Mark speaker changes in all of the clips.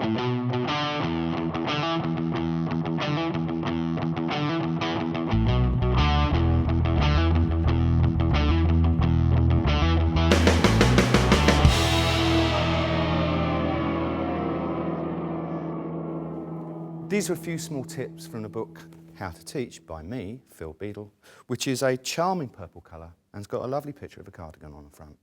Speaker 1: These are a few small tips from the book How to Teach by me, Phil Beadle, which is a charming purple colour and has got a lovely picture of a cardigan on the front.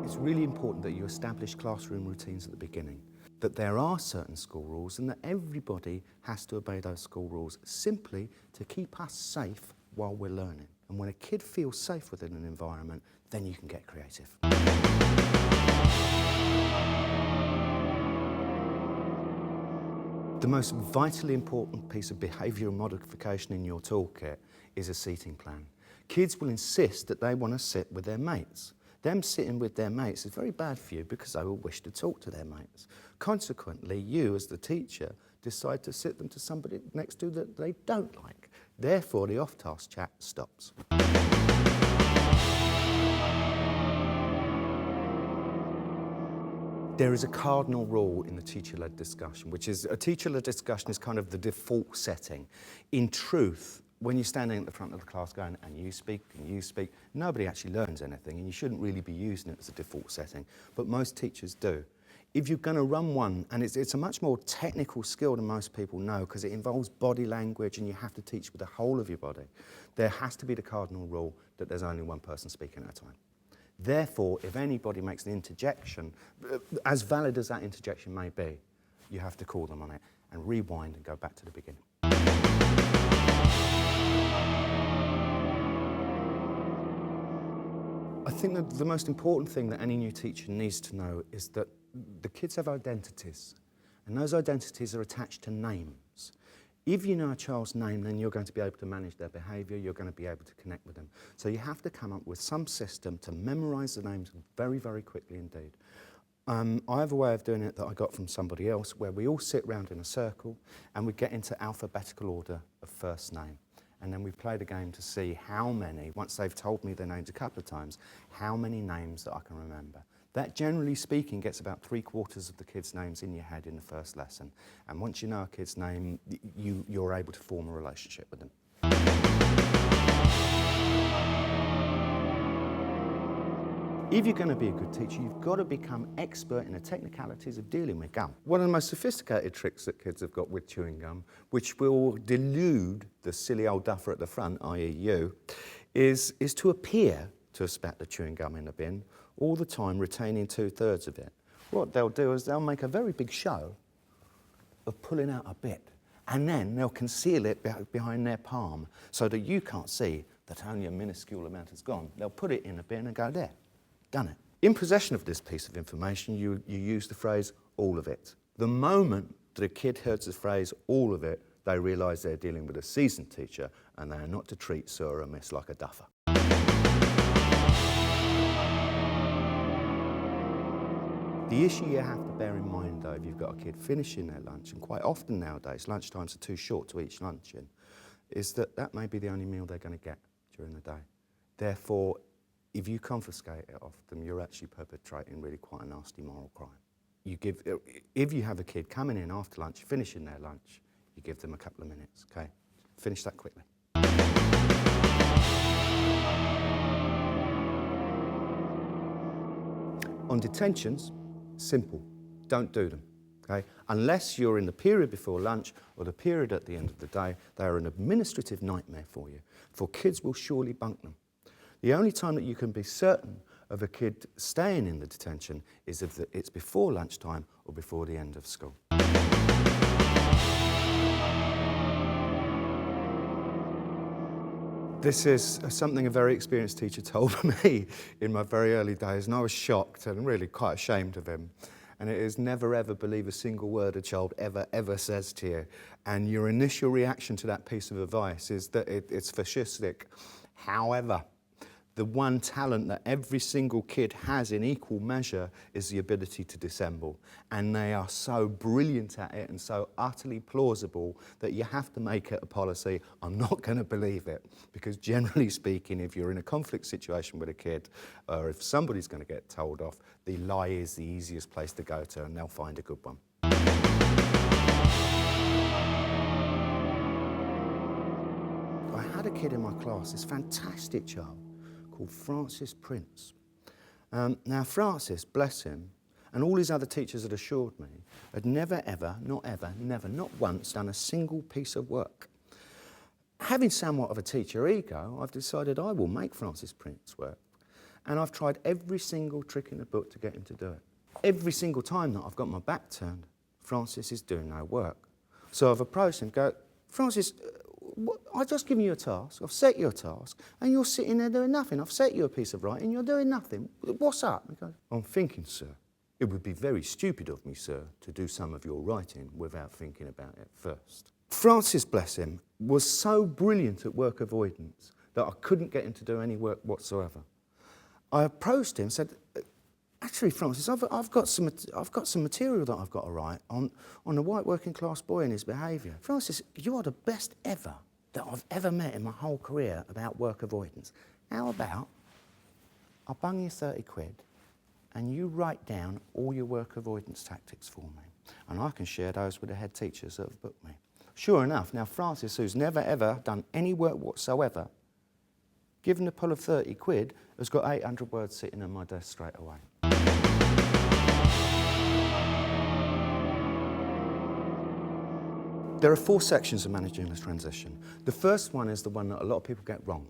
Speaker 1: It's really important that you establish classroom routines at the beginning, that there are certain school rules and that everybody has to obey those school rules simply to keep us safe while we're learning. And when a kid feels safe within an environment, then you can get creative. The most vitally important piece of behavioural modification in your toolkit is a seating plan. Kids will insist that they want to sit with their mates. Them sitting with their mates is very bad for you because they will wish to talk to their mates. Consequently, you as the teacher decide to sit them to somebody next to that they don't like. Therefore, the off-task chat stops. There is a cardinal rule in the teacher-led discussion, which is a teacher-led discussion is kind of the default setting. In truth, when you're standing at the front of the class going, and you speak, nobody actually learns anything, and you shouldn't really be using it as a default setting, but most teachers do. If you're going to run one, and it's a much more technical skill than most people know, because it involves body language and you have to teach with the whole of your body, there has to be the cardinal rule that there's only one person speaking at a time. Therefore, if anybody makes an interjection, as valid as that interjection may be, you have to call them on it and rewind and go back to the beginning. I think that the most important thing that any new teacher needs to know is that the kids have identities, and those identities are attached to names. If you know a child's name, then you're going to be able to manage their behaviour, you're going to be able to connect with them. So you have to come up with some system to memorise the names very, very quickly indeed. I have a way of doing it that I got from somebody else where we all sit round in a circle and we get into alphabetical order of first name. And then we play the game to see how many, once they've told me their names a couple of times, how many names that I can remember. That, generally speaking, gets about 3/4 of the kids' names in your head in the first lesson. And once you know a kid's name, you're able to form a relationship with them. If you're going to be a good teacher, you've got to become expert in the technicalities of dealing with gum. One of the most sophisticated tricks that kids have got with chewing gum, which will delude the silly old duffer at the front, i.e. you, is to appear to have spat the chewing gum in the bin, all the time retaining 2/3 of it. What they'll do is they'll make a very big show of pulling out a bit, and then they'll conceal it behind their palm so that you can't see that only a minuscule amount has gone. They'll put it in a bin and go, there, done it. In possession of this piece of information, you use the phrase, all of it. The moment that a kid hears the phrase, all of it, they realise they're dealing with a seasoned teacher and they are not to treat Sir or Miss like a duffer. The issue you have to bear in mind, though, if you've got a kid finishing their lunch, and quite often nowadays lunchtimes are too short to eat lunch in, is that that may be the only meal they're going to get during the day. Therefore, if you confiscate it off them, you're actually perpetrating really quite a nasty moral crime. If you have a kid coming in after lunch, finishing their lunch, you give them a couple of minutes, okay? Finish that quickly. On detentions, simple, don't do them, okay? Unless you're in the period before lunch or the period at the end of the day, they are an administrative nightmare for you, for kids will surely bunk them. The only time that you can be certain of a kid staying in the detention is if it's before lunchtime or before the end of school. This is something a very experienced teacher told me in my very early days, and I was shocked and really quite ashamed of him. And it is never ever believe a single word a child ever says to you. And your initial reaction to that piece of advice is that it's fascistic. However, the one talent that every single kid has in equal measure is the ability to dissemble. And they are so brilliant at it and so utterly plausible that you have to make it a policy. I'm not going to believe it. Because generally speaking, if you're in a conflict situation with a kid, or if somebody's going to get told off, the lie is the easiest place to go to, and they'll find a good one. I had a kid in my class, this fantastic child, called Francis Prince. Now Francis, bless him, and all his other teachers had assured me, had never ever, not once done a single piece of work. Having somewhat of a teacher ego, I've decided I will make Francis Prince work. And I've tried every single trick in the book to get him to do it. Every single time that I've got my back turned, Francis is doing no work. So I've approached him, go, Francis, I've just given you a task, I've set you a task, and you're sitting there doing nothing. I've set you a piece of writing, you're doing nothing. What's up? He goes, I'm thinking, sir, it would be very stupid of me, sir, to do some of your writing without thinking about it first. Francis, bless him, was so brilliant at work avoidance that I couldn't get him to do any work whatsoever. I approached him and said, actually, Francis, I've got some material that I've got to write on the white working class boy and his behaviour. Francis, you are the best ever that I've ever met in my whole career about work avoidance. How about I'll bung you 30 quid and you write down all your work avoidance tactics for me, and I can share those with the head teachers that have booked me. Sure enough, now Francis, who's never ever done any work whatsoever, given the pull of 30 quid, has got 800 words sitting on my desk straight away. There are 4 sections of managing a transition. The first one is the one that a lot of people get wrong,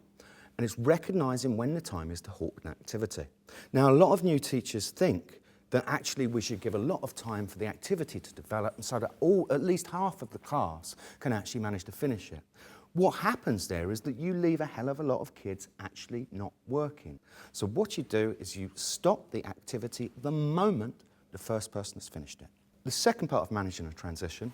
Speaker 1: and it's recognising when the time is to halt an activity. Now, a lot of new teachers think that actually we should give a lot of time for the activity to develop, and so that at least half of the class can actually manage to finish it. What happens there is that you leave a hell of a lot of kids actually not working. So what you do is you stop the activity the moment the first person has finished it. The second part of managing a transition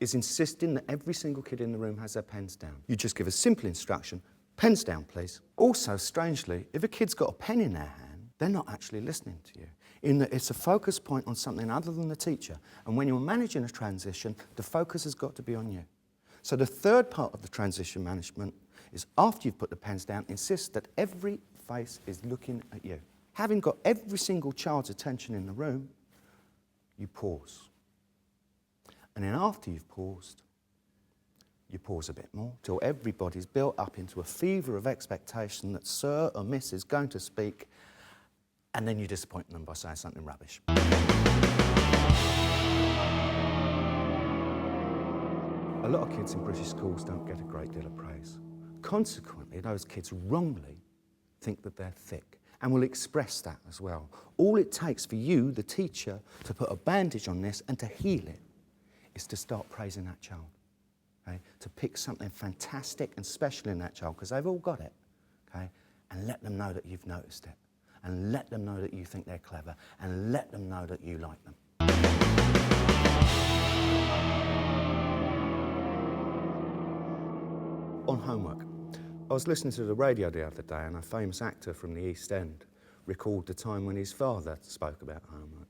Speaker 1: is insisting that every single kid in the room has their pens down. You just give a simple instruction, pens down please. Also, strangely, if a kid's got a pen in their hand, they're not actually listening to you, in that it's a focus point on something other than the teacher. And when you're managing a transition, the focus has got to be on you. So the third part of the transition management is, after you've put the pens down, insist that every face is looking at you. Having got every single child's attention in the room, you pause. And then after you've paused, you pause a bit more till everybody's built up into a fever of expectation that Sir or Miss is going to speak, and then you disappoint them by saying something rubbish. A lot of kids in British schools don't get a great deal of praise. Consequently, those kids wrongly think that they're thick and will express that as well. All it takes for you, the teacher, to put a bandage on this and to heal it is to start praising that child. Okay? To pick something fantastic and special in that child, because they've all got it, okay? And let them know that you've noticed it. And let them know that you think they're clever. And let them know that you like them. On homework. I was listening to the radio the other day, and a famous actor from the East End recalled the time when his father spoke about homework.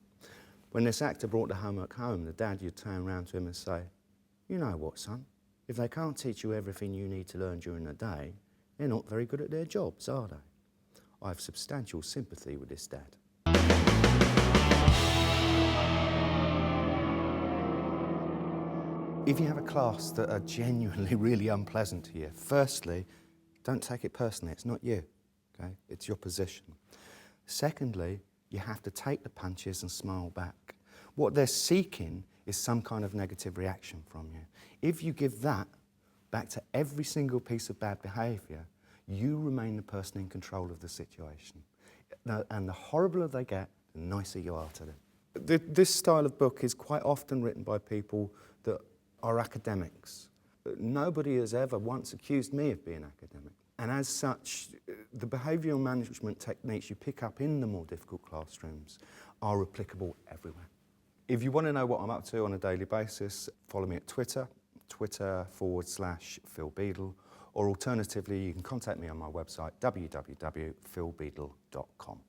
Speaker 1: When this actor brought the homework home, the dad would turn around to him and say, you know what, son? If they can't teach you everything you need to learn during the day, they're not very good at their jobs, are they? I have substantial sympathy with this dad. If you have a class that are genuinely really unpleasant to you, firstly, don't take it personally. It's not you, okay? It's your position. Secondly, you have to take the punches and smile back. What they're seeking is some kind of negative reaction from you. If you give that back to every single piece of bad behaviour, you remain the person in control of the situation. And the horribler they get, the nicer you are to them. This style of book is quite often written by people that are academics. Nobody has ever once accused me of being academic. And as such, the behavioural management techniques you pick up in the more difficult classrooms are applicable everywhere. If you want to know what I'm up to on a daily basis, follow me at Twitter, Twitter/Phil Beadle, or alternatively, you can contact me on my website, www.philbeadle.com.